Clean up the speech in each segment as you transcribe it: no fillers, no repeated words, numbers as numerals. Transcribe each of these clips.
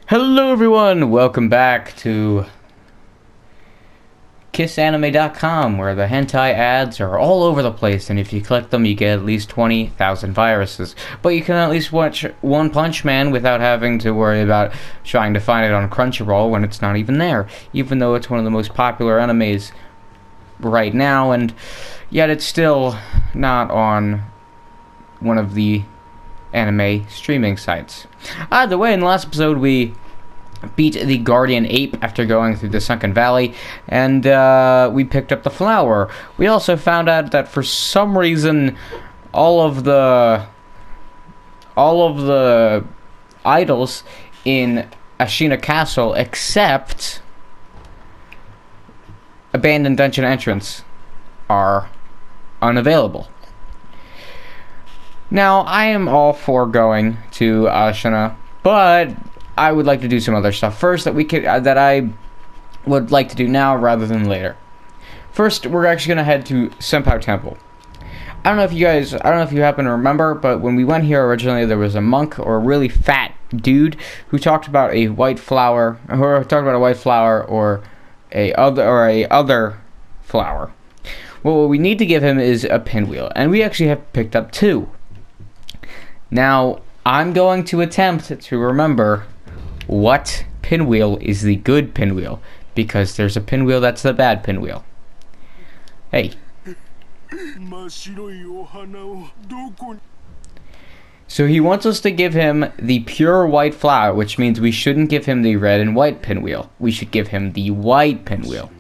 Hello everyone, welcome back to kissanime.com, where the hentai ads are all over the place, and if you click them you get at least 20,000 viruses. But you can at least watch One Punch Man without having to worry about trying to find it on Crunchyroll when it's not even there, even though it's one of the most popular animes right now, and yet it's still not on one of the anime streaming sites. Either way, in the last episode we beat the Guardian Ape after going through the Sunken Valley, and we picked up the flower. We also found out that for some reason all of the idols in Ashina Castle except Abandoned Dungeon Entrance are unavailable. Now, I am all for going to Ashina, but I would like to do some other stuff first that I would like to do now rather than later. First, we're actually going to head to Senpou Temple. I don't know if you happen to remember, but when we went here originally, there was a monk or a really fat dude who talked about a white flower, or a other flower. Well, what we need to give him is a pinwheel, and we actually have picked up 2. Now, I'm going to attempt to remember what pinwheel is the good pinwheel, because there's a pinwheel that's the bad pinwheel. Hey. So he wants us to give him the pure white flower, which means we shouldn't give him the red and white pinwheel. We should give him the white pinwheel.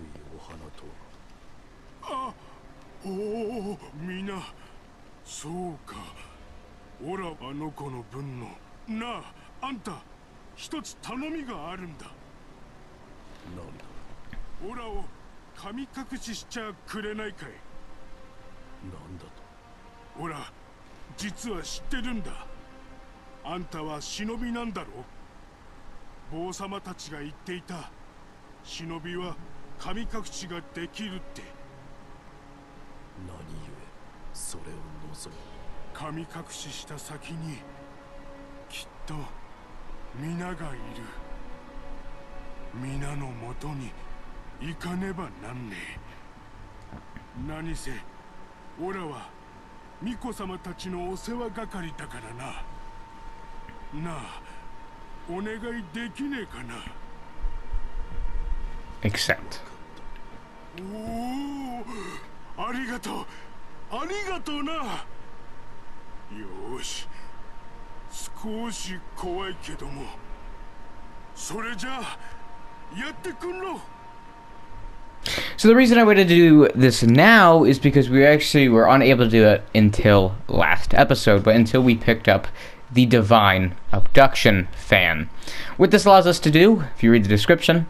Accept. So the reason I wanted to do this now is because we actually were unable to do it until last episode, but until we picked up the Divine Abduction fan. What this allows us to do, if you read the description,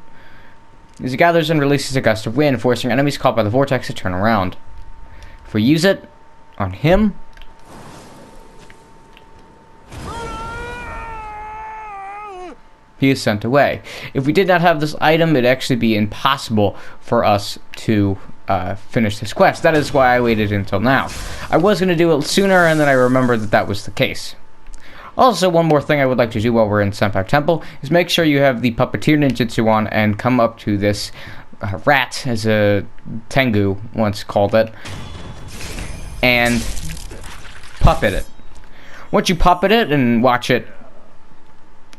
is it gathers and releases a gust of wind, forcing enemies caught by the vortex to turn around. If we use it on him, he is sent away. If we did not have this item, it'd actually be impossible for us to finish this quest. That is why I waited until now. I was going to do it sooner, and then I remembered that was the case. Also, one more thing I would like to do while we're in Senpou Temple is make sure you have the Puppeteer Ninjutsu on and come up to this rat, as a Tengu once called it, and puppet it. Once you puppet it and watch it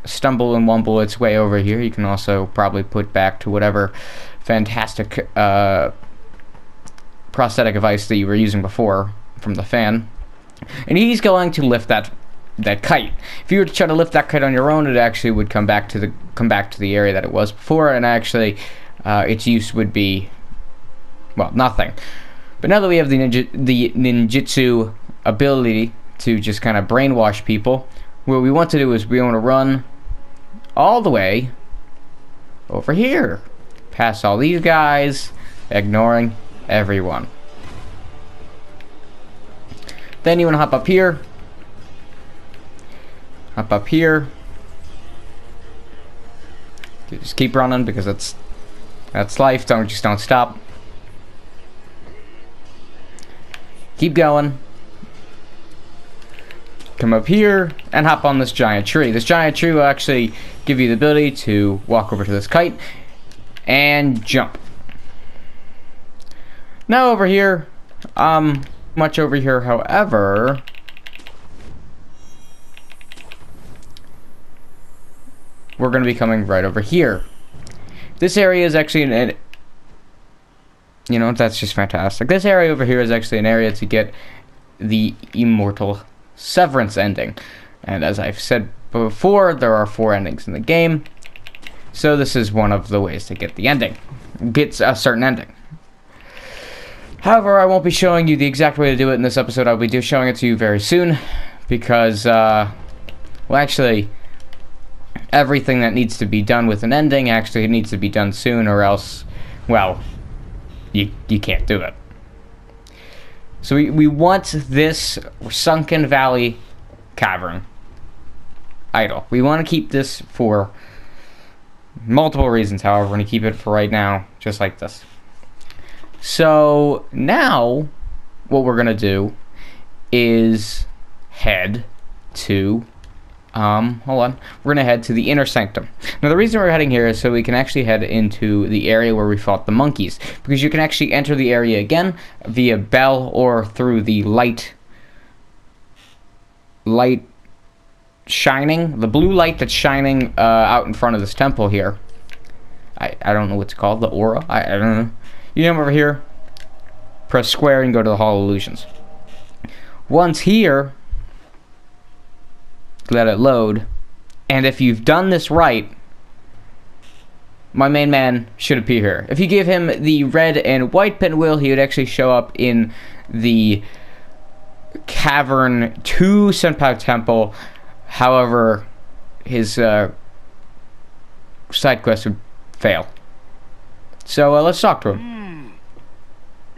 stumble and wumble its way over here, you can also probably put back to whatever fantastic prosthetic device that you were using before from the fan, and he's going to lift that kite. If you were to try to lift that kite on your own, it actually would come back to the area that it was before, and actually its use would be, well, nothing. But now that we have the ninjutsu ability to just kind of brainwash people, what we want to do is we want to run all the way over here, past all these guys, ignoring everyone. Then you want to hop up here, just keep running, because that's life. Don't stop. Keep going. come up here and hop on this giant tree. This giant tree will actually give you the ability to walk over to this kite and jump. Now over here, much over here, however, we're going to be coming right over here. This area is actually an you know, that's just fantastic. This area over here is actually an area to get the Immortal Severance ending. And as I've said before, there are 4 endings in the game. So this is one of the ways to get the ending. Get a certain ending. However, I won't be showing you the exact way to do it in this episode. I'll be showing it to you very soon. Because, well, actually, everything that needs to be done with an ending actually needs to be done soon, or else, well, you can't do it. So we want this Sunken Valley Cavern idle. We want to keep this for multiple reasons, however. We're going to keep it for right now, just like this. So now, what we're going to do is head to hold on. We're gonna head to the Inner Sanctum. Now the reason we're heading here is so we can actually head into the area where we fought the monkeys, because you can actually enter the area again via bell or through the light shining, the blue light that's shining out in front of this temple here. I don't know what it's called, the aura. I don't know. You come over here, press square, and go to the Hall of Illusions. Once here, let it load, and if you've done this right, my main man should appear here. If you give him the red and white pinwheel, he would actually show up in the Cavern 2 Senpai Temple. However, his side quest would fail. So let's talk to him.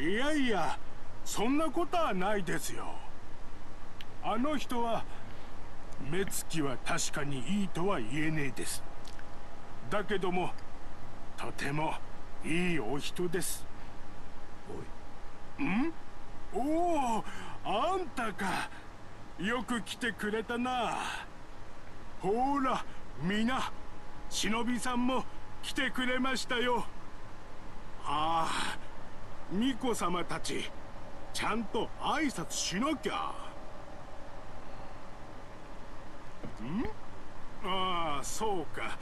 いやいや、そんなことはないですよ。あの人は目つきは確かにいいとは言えねえです。だけどもとてもいいお人です。おい。ん？おお、あんたか。よく来てくれたな。ほら、みな、忍びさんも来てくれましたよ。ああ、巫女様たち、ちゃんと挨拶しなきゃ。ん？ああ、そうか。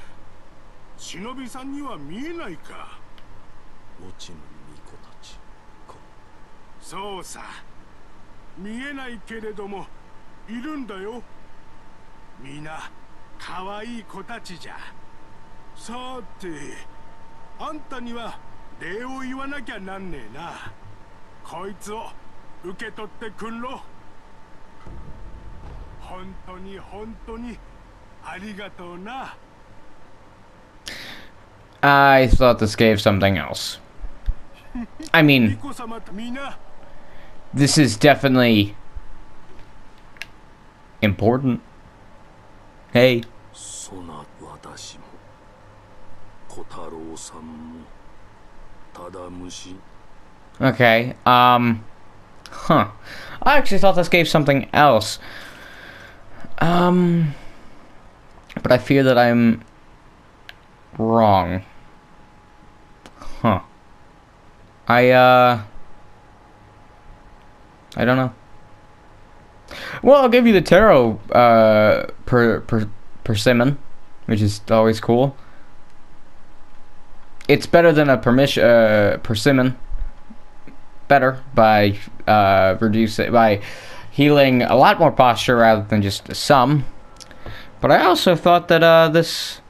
忍びさんには見えないか。落ちぬ巫女たちか。そうさ。見えないけれどもいるんだよ。みな可愛い子たちじゃ。さて、あんたには礼を言わなきゃなんねえな。こいつを受け取ってくんろ。本当に本当にありがとうな。I thought this gave something else. I mean, this is definitely important. Hey. Okay, huh. I actually thought this gave something else. But I fear that I'm wrong. Huh. I don't know. Well, I'll give you the tarot, persimmon, which is always cool. It's better than a persimmon. Better by by healing a lot more posture rather than just some. But I also thought that this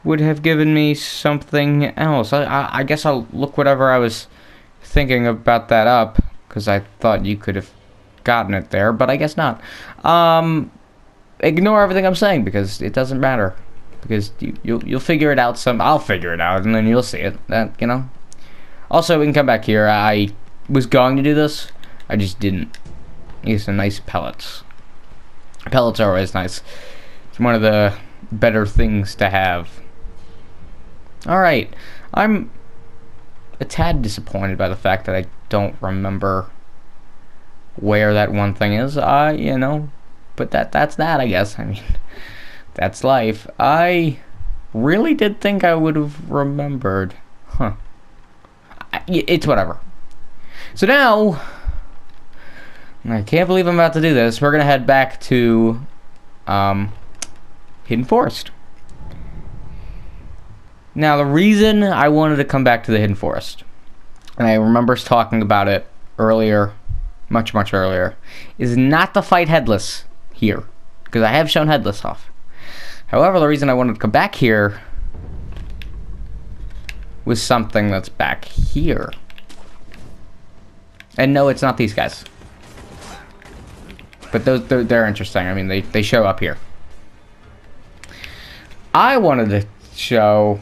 would have given me something else. I guess I'll look whatever I was thinking about that up, because I thought you could have gotten it there, but I guess not. Ignore everything I'm saying, because it doesn't matter. Because you'll figure it out. I'll figure it out, and then you'll see it. You know. Also, we can come back here. I was going to do this, I just didn't. Use some nice pellets. Pellets are always nice. It's one of the better things to have. Alright, I'm a tad disappointed by the fact that I don't remember where that one thing is. You know, But that's that, I guess. I mean, that's life. I really did think I would have remembered. Huh. It's whatever. So now, I can't believe I'm about to do this. We're going to head back to Hidden Forest. Now, the reason I wanted to come back to the Hidden Forest, and I remember us talking about it earlier, much earlier, is not to fight Headless here, because I have shown Headless off. However, the reason I wanted to come back here was something that's back here. And no, it's not these guys. But they're interesting. I mean, they show up here. I wanted to show,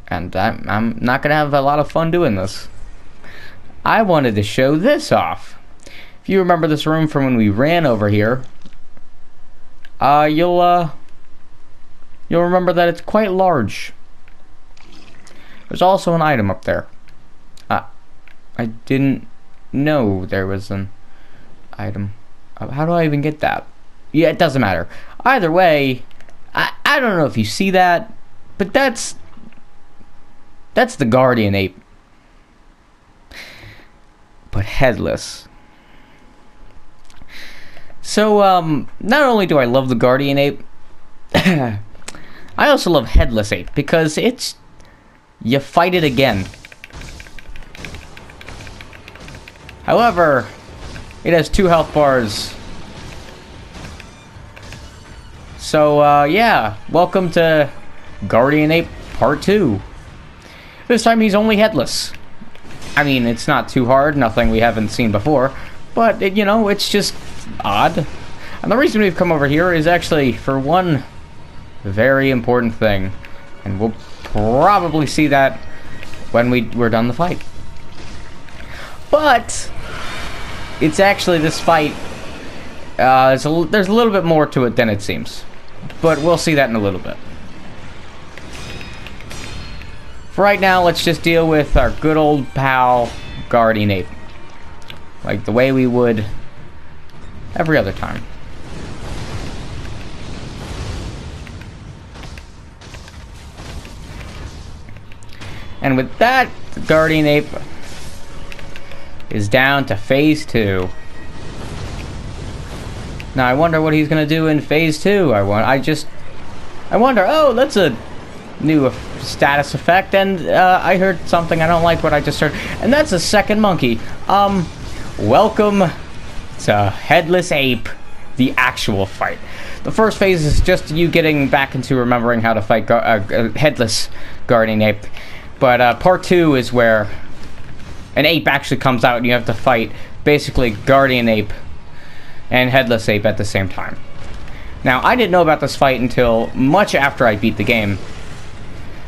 and I'm not going to have a lot of fun doing this. I wanted to show this off. If you remember this room from when we ran over here, you'll remember that it's quite large. There's also an item up there. I didn't know there was an item. How do I even get that? Yeah, it doesn't matter. Either way, I don't know if you see that, but that's the Guardian Ape. But headless. So, not only do I love the Guardian Ape, I also love Headless Ape, because you fight it again. However, it has 2 health bars. So, yeah, welcome to Guardian Ape Part 2. This time he's only headless. I mean, it's not too hard, nothing we haven't seen before, but, it's just odd. And the reason we've come over here is actually for one very important thing. And we'll probably see that when we're done the fight. But it's actually this fight, there's a little bit more to it than it seems. But we'll see that in a little bit. For right now, let's just deal with our good old pal, Guardian Ape. Like the way we would every other time. And with that, the Guardian Ape is down to Phase 2. Now, I wonder what he's going to do in Phase 2. I wonder, oh, that's a new status effect, and I heard something. I don't like what I just heard. And that's a second monkey. Welcome to Headless Ape, the actual fight. The first phase is just you getting back into remembering how to fight Headless Guardian Ape. But part 2 is where an ape actually comes out and you have to fight basically Guardian Ape and Headless Ape at the same time. Now, I didn't know about this fight until much after I beat the game.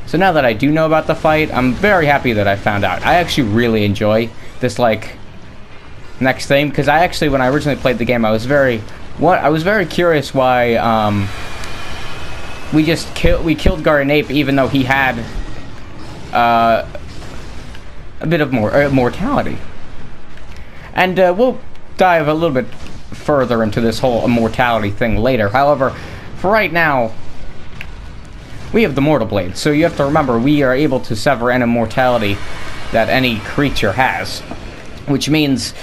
So now that I do know about the fight, I'm very happy that I found out. I actually really enjoy this, next thing, because I actually, when I originally played the game, I was very curious why we killed Guardian Ape even though he had a bit of mortality. And we'll dive a little bit further into this whole immortality thing later. However, for right now, we have the Mortal Blade. So you have to remember, we are able to sever any immortality that any creature has. Which means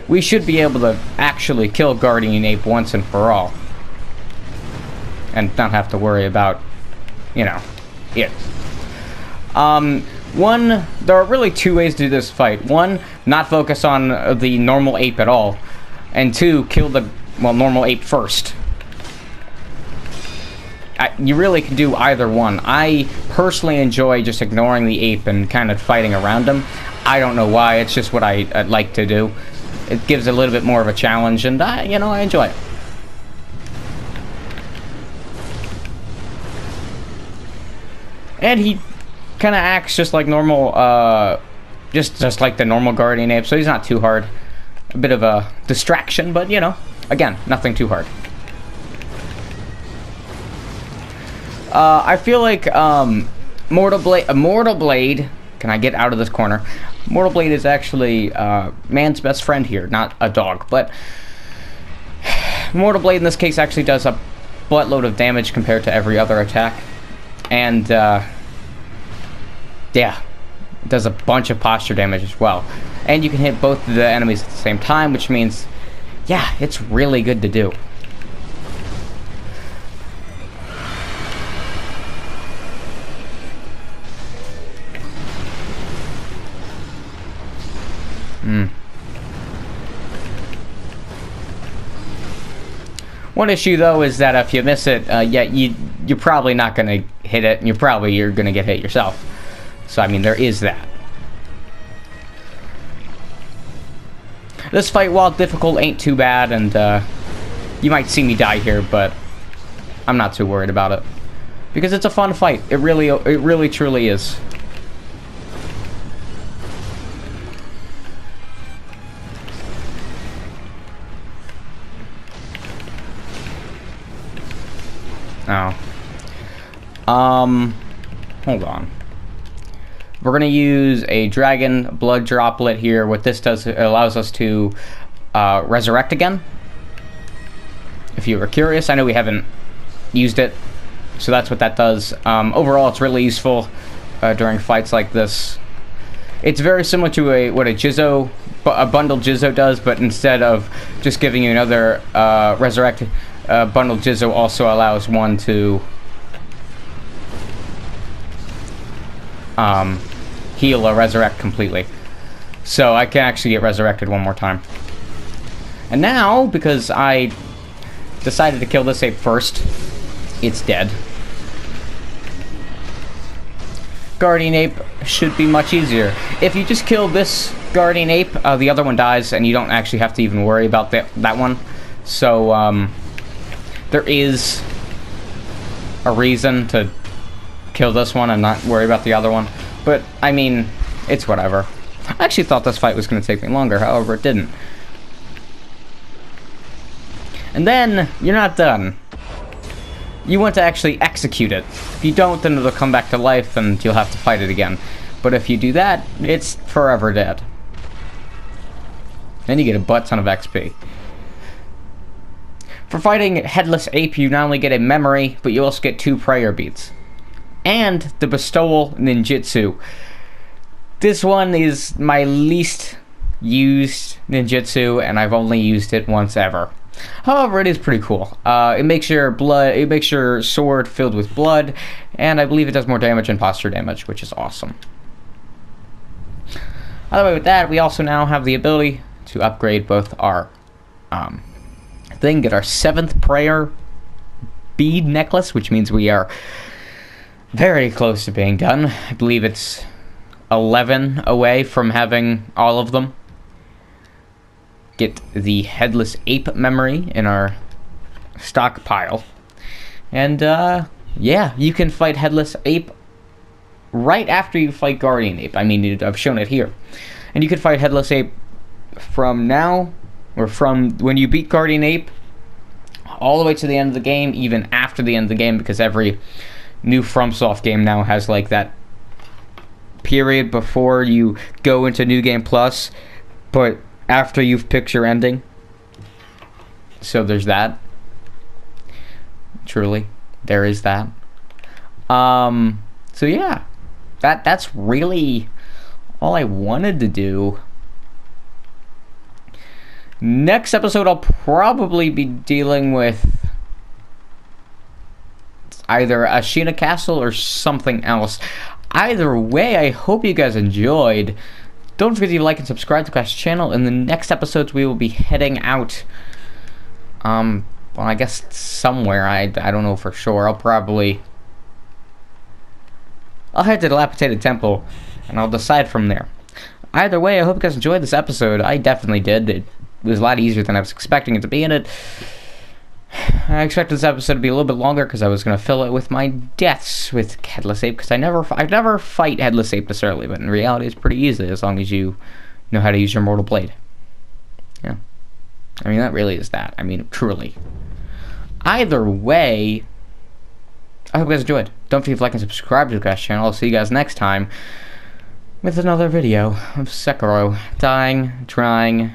we should be able to actually kill Guardian Ape once and for all. And not have to worry about, it. There are really 2 ways to do this fight. 1, not focus on the normal ape at all. And 2, kill the, normal ape first. You really can do either one. I personally enjoy just ignoring the ape and kind of fighting around him. I don't know why, it's just what I like to do. It gives a little bit more of a challenge, and I enjoy it. And he kind of acts just like normal, just like the normal Guardian Ape, so he's not too hard. A bit of a distraction, but again, nothing too hard. I feel like Mortal Blade. Can I get out of this corner? Mortal Blade is actually man's best friend here, not a dog. But Mortal Blade in this case actually does a buttload of damage compared to every other attack. And, yeah, it does a bunch of posture damage as well. And you can hit both the enemies at the same time, which means, yeah, it's really good to do. One issue though is that if you miss it, yeah, you're probably not gonna hit it, and you're gonna get hit yourself. So I mean, there is that. This fight, while difficult, ain't too bad, and you might see me die here, but I'm not too worried about it because it's a fun fight. It really, truly is. Oh. Hold on. We're gonna use a dragon blood droplet here. What this does, it allows us to resurrect again. If you were curious, I know we haven't used it, so that's what that does. Overall, it's really useful during fights like this. It's very similar to what a bundled Jizzo does, but instead of just giving you another resurrect, bundled Jizzo also allows one to heal or resurrect completely. So I can actually get resurrected one more time. And now, because I decided to kill this ape first, it's dead. Guardian ape should be much easier. If you just kill this guardian ape, the other one dies, and you don't actually have to even worry about that one. So, there is a reason to kill this one and not worry about the other one. But, I mean, it's whatever. I actually thought this fight was going to take me longer, however, it didn't. And then, you're not done. You want to actually execute it. If you don't, then it'll come back to life and you'll have to fight it again. But if you do that, it's forever dead. Then you get a butt ton of XP. For fighting Headless Ape, you not only get a memory, but you also get 2 prayer beads. And the bestowal ninjutsu. This one is my least used ninjutsu, and I've only used it once ever. However, it is pretty cool. It makes your sword filled with blood, and I believe it does more damage and posture damage, which is awesome. By the way, with that, we also now have the ability to upgrade both our thing, get our 7th prayer bead necklace, which means we are very close to being done. I believe it's 11 away from having all of them. Get the Headless Ape memory in our stockpile. And, yeah, you can fight Headless Ape right after you fight Guardian Ape. I mean, I've shown it here. And you can fight Headless Ape from now, or from when you beat Guardian Ape, all the way to the end of the game, even after the end of the game, because every new FromSoft game now has, like, that period before you go into New Game Plus, but after you've picked your ending. So there's that. Truly, there is that. So yeah, that's really all I wanted to do. Next episode, I'll probably be dealing with either Ashina Castle or something else. Either way, I hope you guys enjoyed. Don't forget to like and subscribe to Crash channel. In the next episodes, we will be heading out, well, I guess somewhere. I don't know for sure. I'll head to the Dilapidated Temple, and I'll decide from there. Either way, I hope you guys enjoyed this episode. I definitely did. It was a lot easier than I was expecting it to be, and I expected this episode to be a little bit longer because I was going to fill it with my deaths with Headless Ape, because I never fight Headless Ape necessarily, but in reality it's pretty easy as long as you know how to use your Mortal Blade. Yeah. I mean, that really is that. I mean, truly. Either way, I hope you guys enjoyed. Don't forget to like and subscribe to the Crash channel. I'll see you guys next time with another video of Sekiro dying, trying,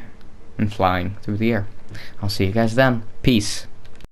and flying through the air. I'll see you guys then. Peace.